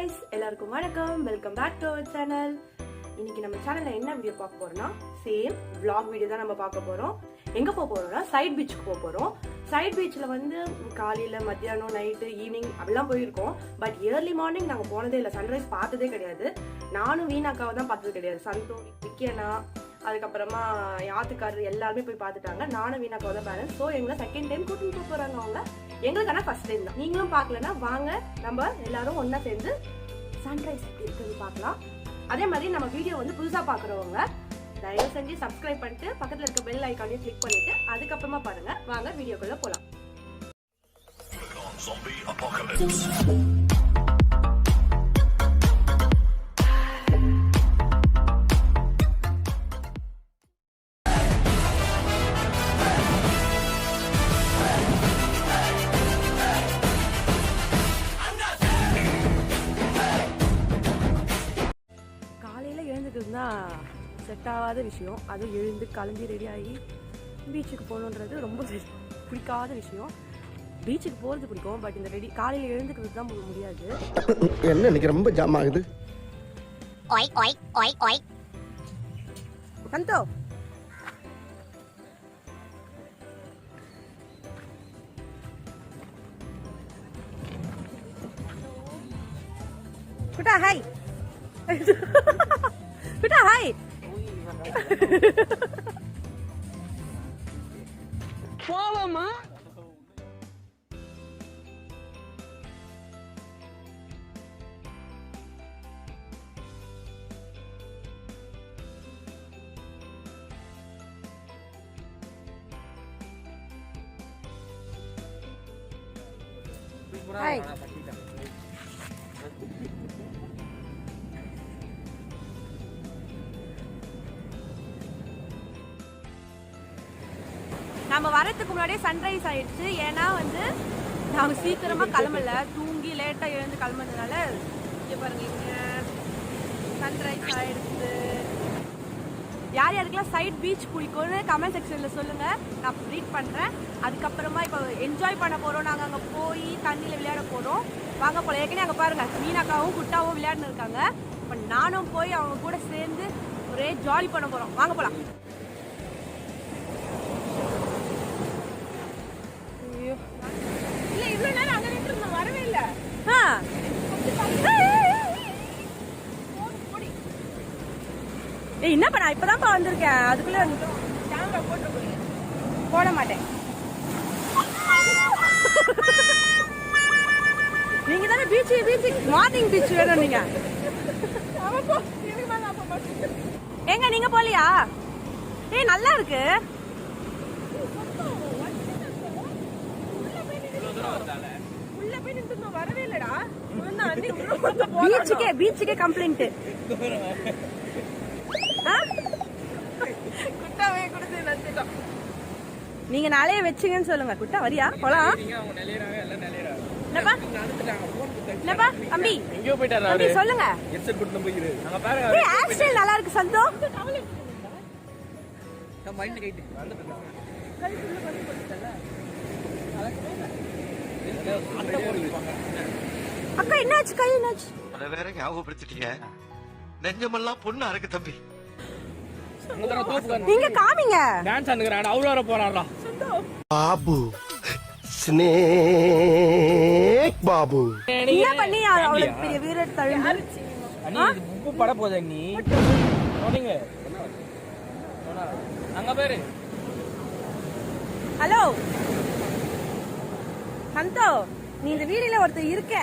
guys, எல்லாருக்கும் வணக்கம். Welcome back to our சேனல். இன்னைக்கு நம்ம சேனல்ல என்ன வீடியோ பார்க்க போறோம்னா சேம் vlog வீடியோ தான் நம்ம பார்க்க போறோம். எங்க போக போறோம்னா சைட் பீச்சுக்கு போக போறோம். சைட் பீச்ல வந்து காலையில மத்தியானம் நைட்டு ஈவினிங் அப்படிலாம் போயிருக்கோம். பட் ஏர்லி மார்னிங் நாங்க போனதே இல்லை, சன்ரைஸ் பார்த்ததே கிடையாது. நானும் வீணாக்காவை தான் பார்த்தது கிடையாது. சந்தோ விக்கியனா அதுக்கப்புறமா யாத்துக்காரர் எல்லாருமே போய் பார்த்துட்டாங்க. நானும் வீணாக்காவை தான் பேலன்ஸ். ஸோ எங்களை செகண்ட் டைம் கூட்டிட்டு போக போறாங்க அவங்க. எங்களுக்கு ஆனால் ஃபர்ஸ்ட் டைம் தான். நீங்களும் பார்க்கலன்னா வாங்க நம்ம எல்லாரும் ஒன்னா சேர்ந்து சன்ரைஸ் எப்படி இருக்குது பார்க்கலாம். அதே மாதிரி நம்ம வீடியோ வந்து புதுசா பாக்குறவங்க தயவு செஞ்சு சப்ஸ்கிரைப் பண்ணிட்டு பக்கத்துல இருக்க பெல் ஐகானையும் கிளிக் பண்ணிட்டு அதுக்கப்புறமா பாருங்க. வாங்க வீடியோக்குள்ள போலாம். செட் ஆகாத விஷயம். அதுவும் எழுந்து கிளம்பி ரெடி ஆகி பீச்சுக்கு போகணுன்றது ரொம்ப பிடிக்காத விஷயம். பீச்சுக்கு போகிறது பிடிக்கும், பட் இந்த காலையில் எழுந்துக்கிறது தான் முடியாது. என்ன இன்னைக்கு ரொம்ப ஜாம் ஆகுது. கந்தோ குட்டா ஹாய் குட்டா ஹாய். போவோமா? ஹாய். நம்ம வரதுக்கு முன்னாடியே சன்ரைஸ் ஆயிடுச்சு. ஏன்னா வந்து நாங்கள் சீக்கிரமா கிளம்பல, தூங்கி லேட்டா எழுந்து கிளம்புறதுனால இங்க பாருங்க இங்க சன்ரைஸ் ஆயிடுச்சு. யார் யாருக்கெல்லாம் சைட் பீச் பிடிக்கும்னு கமெண்ட் செக்ஷன்ல சொல்லுங்க, நான் ரீட் பண்றேன். அதுக்கப்புறமா இப்போ என்ஜாய் பண்ண போறோம். நாங்கள் அங்கே போய் தண்ணியில விளையாட போறோம். வாங்க போல. ஏற்கனவே அங்கே பாருங்க மீனாக்காவும் குட்டாவும் விளையாடுன்னு இருக்காங்க. இப்போ நானும் போய் அவங்க கூட சேர்ந்து ஒரே ஜாலி பண்ண போறோம். வாங்க போலாம். என்னப்பா நான் இப்பதான்ப்பா வந்திருக்கேன், அதுக்குள்ள போட மாட்டேன். நீங்க தானே பீச் மார்னிங் பீச் வேணும் நீங்க. எங்க நீங்க போலியா? ஏய் நல்லா இருக்கு. பீச்சுக்கே கம்ப்ளைண்ட். நீங்க நாளைய வச்சுங்கன்னு சொல்லுங்க. குட்டா வரியா போலாம்? தம்பி சொல்லுங்க. நல்லா இருக்கு சந்தோ. அக்கா என்னாச்சு? கை என்னாச்சு? அத வேற ஞாபகப்படுத்திட்டீங்க. நெஞ்சமெல்லாம் பொண்ணு அறக்கு தம்பி. நீங்க காமிங்க. டான்ஸ் ஆடுங்கறானே அவள வர போறாரா பாபு. ஸ்னேக் பாபு. என்ன பண்ணி அவளுக்கு பெரிய வீரர் தழும்பு. அண்ணி இது புக்கு பட போதா நீ? ஓடிங்க. அங்க பாரு. ஹலோ சந்தோ, நீ இந்த வீடியோல ஒருத்தர் இருக்க.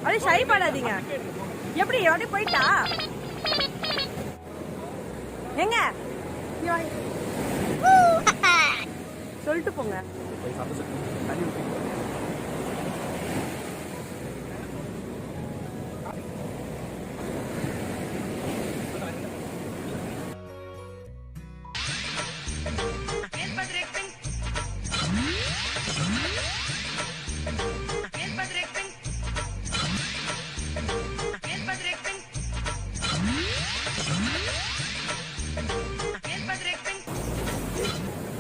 அப்படியே ஷை பண்ணாதீங்க. எப்படி அப்படியே போயிட்டா? எங்க சொல்லிட்டு போங்க.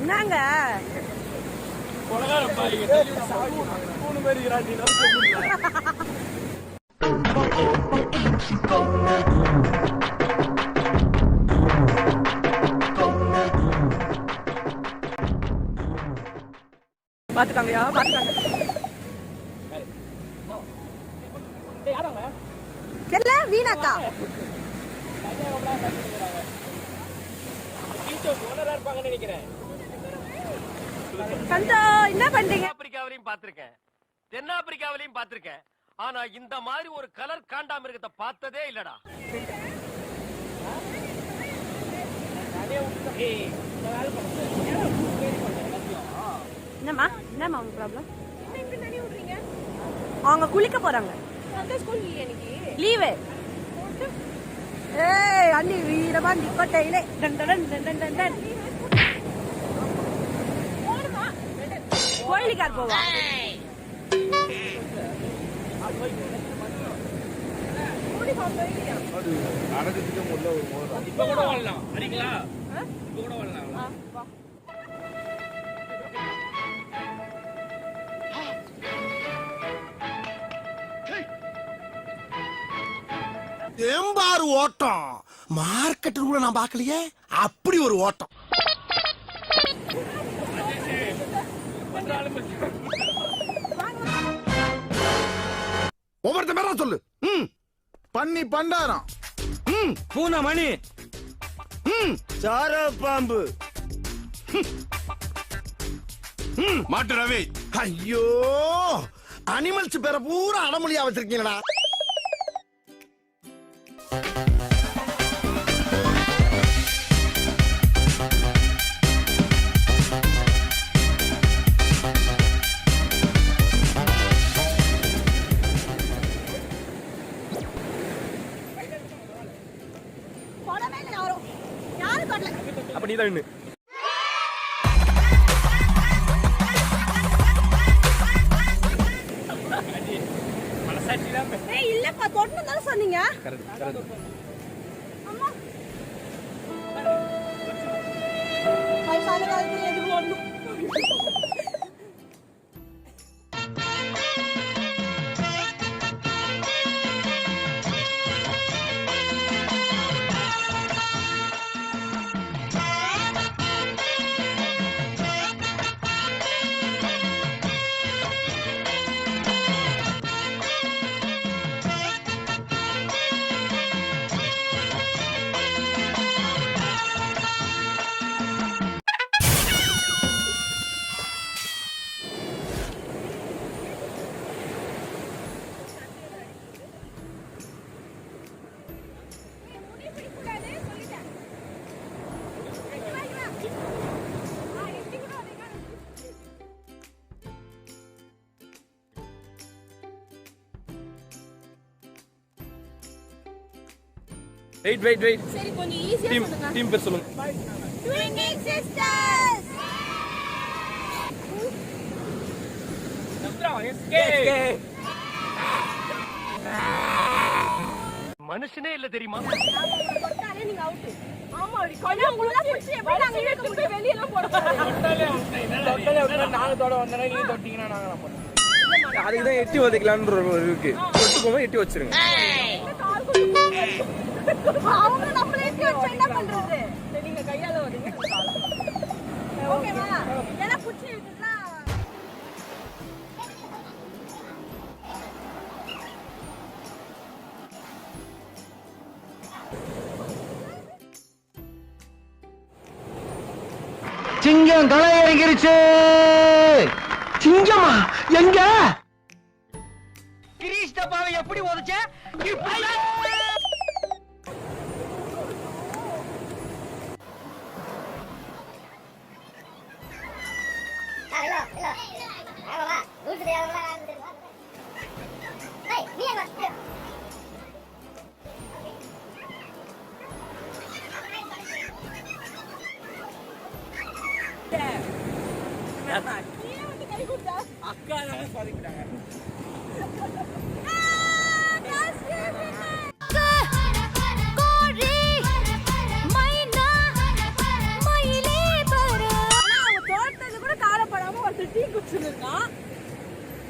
என்னங்க கொலகார பாருங்க 3 பேர் இருக்கிறாங்க. ஐயா பாத்துறாங்க தெரியல வீணாக்கா சந்தோ என்ன பண்றீங்க ஆப்பிரிக்காவிலையும் பாத்திருக்கேன் தென்னாப்பிரிக்காவிலையும் பாத்திருக்கேன் ஆனா இந்த மாதிரி ஒரு கலர் காண்டாமிருகத்தை பார்த்ததே இல்லடா என்னம்மா என்னம்மா உங்க ப்ராப்ளம் அவங்க குளிக்க போறாங்க லீவு ஏய் அண்ணி வீரமா நிக்கட்டையிலே டன் கோயிலுக்கார் போவா இப்ப கூட வரலாம் சரிங்களா இப்ப கூட வரலாம் தேம்பாறு ஓட்டம் மார்க்கெட் கூட நான் பார்க்கலையே அப்படி ஒரு ஓட்டம் ஒவ்வொருத்த மேல சொல்லு பண்ணி பண்டாரம் பூனை மணி சார பாம்பு மாட்டு ரவி ஐயோ அனிமல்ஸ் பேர பூரா அடமொழியா வச்சிருக்கீங்களா அப்ப நீதான் நின்னு இல்லப்பா தொட்டு தானே சொன்னீங்க வயசான காலத்துல எதுக்கு ஒண்ணும் வெயிட் சரி கொஞ்சம் ஈஸியா சொல்லுங்க டீம் பேர் சொல்லுங்க ட்விங்கிங் சிஸ்டர்ஸ் மனுஷனே இல்ல தெரியுமா தொட்டாலே நீங்க அவுட் ஆமா கொஞ்சம் உள்ள புடிச்சு எப்படி நாங்க எடுத்து போய் வெளிய எல்லாம் போட போறோம் நாங்க தொட வந்தா நீங்க தொட்டீங்கன்னா நாங்க போறோம் அதுக்கு தான் எட்டி வதைக்கலாம்ன்ற ஒரு இருக்கு தொட்டுக்கோமா எட்டி வச்சிருங்க அவங்க நம்மளே எட்டி வச்சு என்ன பண்றது நீங்க கையால வரீங்க ஓகேவா ஏன்னா புடிச்சு இருக்குன்னா சிங்கம் களை இறங்கிருச்சு சிங்கமா எங்க கிரீஷ் டப்பாவை எப்படி உதைச்ச அக்கா தான் சாதிக்கிறாங்க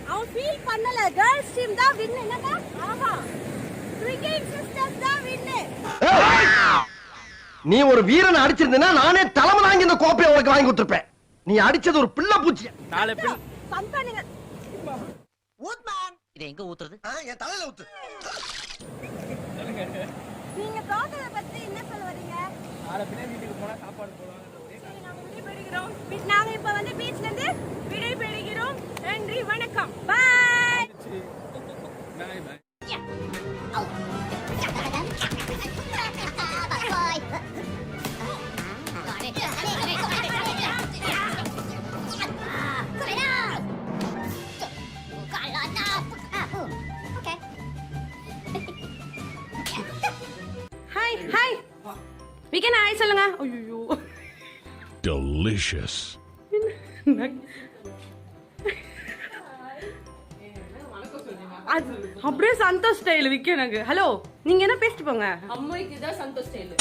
அவன் ஃபீல் பண்ணல गर्ल्स டீம் தான் வின் என்னடா ஆமா ட்விங்கிங் சிஸ்டர்ஸ் தான் வின் நீ ஒரு வீரனை அடிச்சிருந்தா நானே தலைமை வாங்கி இந்த கோப்பையை உனக்கு வாங்கி கொடுத்திருப்பேன் நீ அடிச்சது ஒரு பிள்ளை பூச்சி சந்தானிங்க ஊத்மேன் இதை எங்க ஊத்துறது? என் தலையில ஊத்து. நீங்க தோட்டத்தை பத்தி என்ன சொல்ல வரீங்க? நாளை பின்ன வீட்டுக்கு போனா சாப்பாடு போடுவாங்க. நாங்க விடைபெறுகிறோம். நாங்க இப்ப வந்து பீச்ல இருந்து விடைபெறுகிறோம். நன்றி, வணக்கம், பாய். பாய் பாய். ஹாய் ஹாய் வீக்கெண்ட் ஹாய் சொல்லுங்க. ஐயோ Delicious. அது அப்படியே சந்தோஷ் ஸ்டைல் விக்க எனக்கு. ஹலோ, நீங்க என்ன பேசிட்டு போங்க. அம்மைக்கு தான் சந்தோஷ் ஸ்டைல்.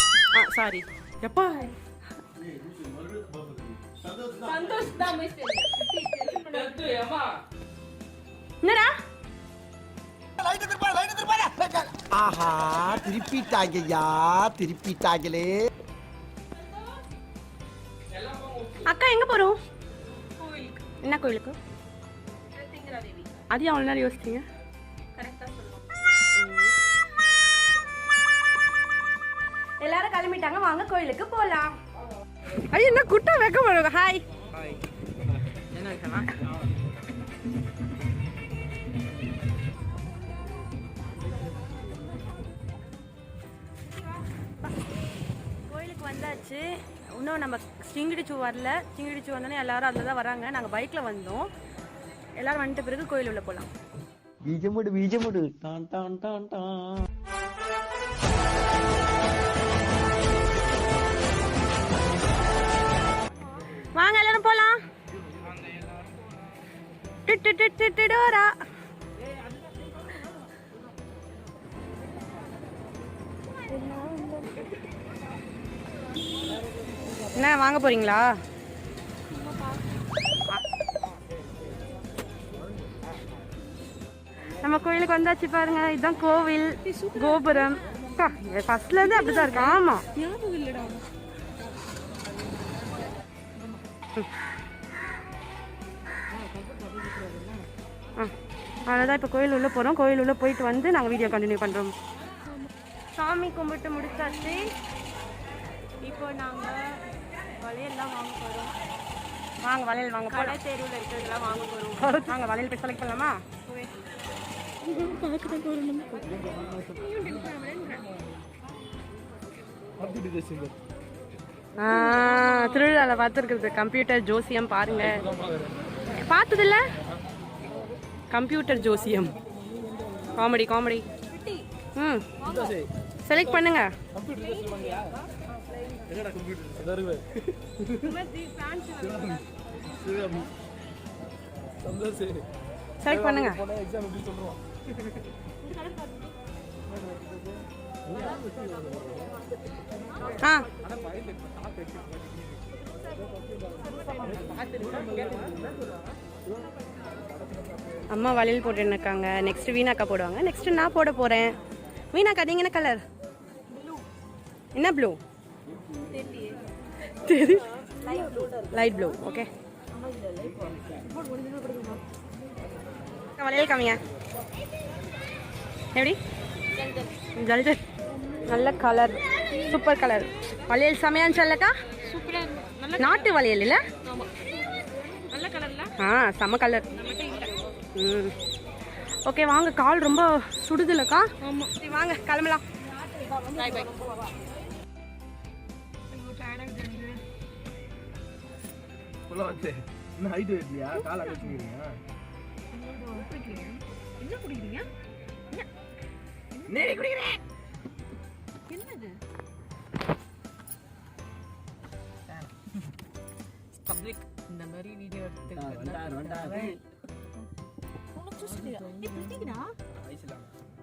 சாரி எப்பா சந்தோஷ் தான் அம்மை ஸ்டைல். அம்மா என்னடா ஆஹா திருப்பிட்டாங்கய்யா திருப்பிட்டாங்களே. அக்கா எங்க போறோம்? என்ன கோயிலுக்கு? அதையும் அவ்வளோ நேரம் யோசிச்சீங்க. எல்லாரும் கிளம்பிட்டாங்க, வாங்க கோயிலுக்கு போலாம். ஐயோ என்ன குட்டா வைக்க போடுங்க. ஹாய் என்ன வைக்கலாம்? கோயிலுக்கு வந்தாச்சு. இன்னும் நம்ம சிங்கிடிச்சு வரல. சிங்கிடிச்சு வந்தோடனே எல்லாரும் அதில் தான் வராங்க. நாங்கள் பைக்கில் வந்தோம். எல்லாரும் வந்துட்ட பிறகு கோயில் உள்ள போகலாம். பீஜமுடு டான் டான் டான் டான். வாங்க எல்லாரும் போலாம். டிட்டிட்டிட்டிடோரா. என்ன வாங்க போறீங்களா? நம்ம கோயிலுக்கு வந்தாச்சு பாருங்க. இதுதான் கோவில் கோபுரம். ஃபர்ஸ்ட்ல இருந்து அப்படிதான் இருக்கு. ஆமா அவ்வளோதான். இப்போ கோயில் உள்ள போறோம். கோயில் உள்ள போயிட்டு வந்து நாங்கள் வீடியோ கண்டினியூ பண்றோம். சாமி கும்பிட்டு முடிச்சாச்சு. இப்போ நாங்கள் வளையல்லாம் வாங்க போறோம். வாங்க வளையல் வாங்க போறோம். கடை தெருவில் இருக்கிறதெல்லாம் வாங்க போறோம். வாங்க வளையல் போய் செலக்ட் பண்ணலாமா? திருவிழால பார்த்துருக்குறது கம்ப்யூட்டர் ஜோசியம் பாருங்க. பார்த்ததில்ல? கம்ப்யூட்டர் ஜோசியம் காமெடி காமெடி. ம் செலக்ட் பண்ணுங்க. செலக்ட் பண்ணுங்க. அம்மா வளையல் போட்டு இருக்காங்க. நெக்ஸ்ட் வீணாக்கா போடுவாங்க. நெக்ஸ்ட் நான் போட போறேன். வீணாக்கா நீங்க என்ன கலர்? என்ன ப்ளூ? Light blue. ஓகே வளையல் காமிங்க. எப்படி? ஜல்ஜல் நல்ல கலர், சூப்பர் கலர். வளையல் செமையான்னு சொல்லக்கா. நாட்டு வளையல் இல்ல? செம கலர். ஓகே வாங்க. கால் ரொம்ப சுடுதுலக்கா. வாங்க கிளம்பலாம். இன்னும் ஹைட் இல்லையா? காலை வச்சுக்கிறீங்க. என்ன குடிக்கிறீங்க? நேரே குடிக்கிறேன். என்னது? பப்ளிக் இந்த மாதிரி வீடியோ எடுத்து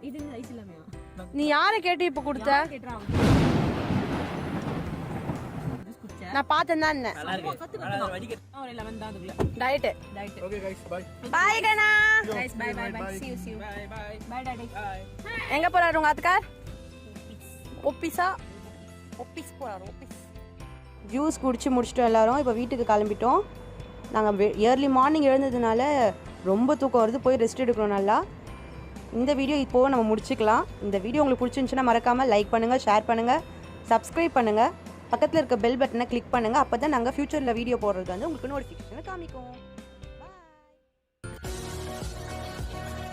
இது ஐஸ் இல்லாமையா? நீ யாரை கேட்டு இப்ப கொடுத்த? நான் பார்த்தேன் தான். Diet. Okay guys bye. Bye கண்ணா. Guys bye bye bye. See you. Bye bye. Bye daddy. எங்க போறாரு உங்க அத்துக்கார்? ஒப்பிஸா? ஒப்பிஸ் போறாரு. ஒப்பிஸ். ஜூஸ் குடிச்சு முடிச்சிட்டோம் எல்லாரும். இப்போ வீட்டுக்கு கிளம்பிட்டோம். நாங்கள் ஏர்லி மார்னிங் எழுந்ததுனால ரொம்ப தூக்கம் வருது, போய் ரெஸ்ட் எடுக்கணும் நல்லா. இந்த வீடியோ இப்போது நம்ம முடிச்சுக்கலாம். இந்த வீடியோ உங்களுக்கு பிடிச்சிருந்துச்சுன்னா மறக்காமல் லைக் பண்ணுங்கள், ஷேர் பண்ணுங்கள், சப்ஸ்கிரைப் பண்ணுங்கள், பக்கத்தில் இருக்க பெல் பட்டனை கிளிக் பண்ணுங்கள். அப்போ தான் நாங்கள் ஃப்யூச்சரில் வீடியோ போடுறது வந்து உங்களுக்கு நோட்டிஃபிகேஷனை காமிக்கும். Bye.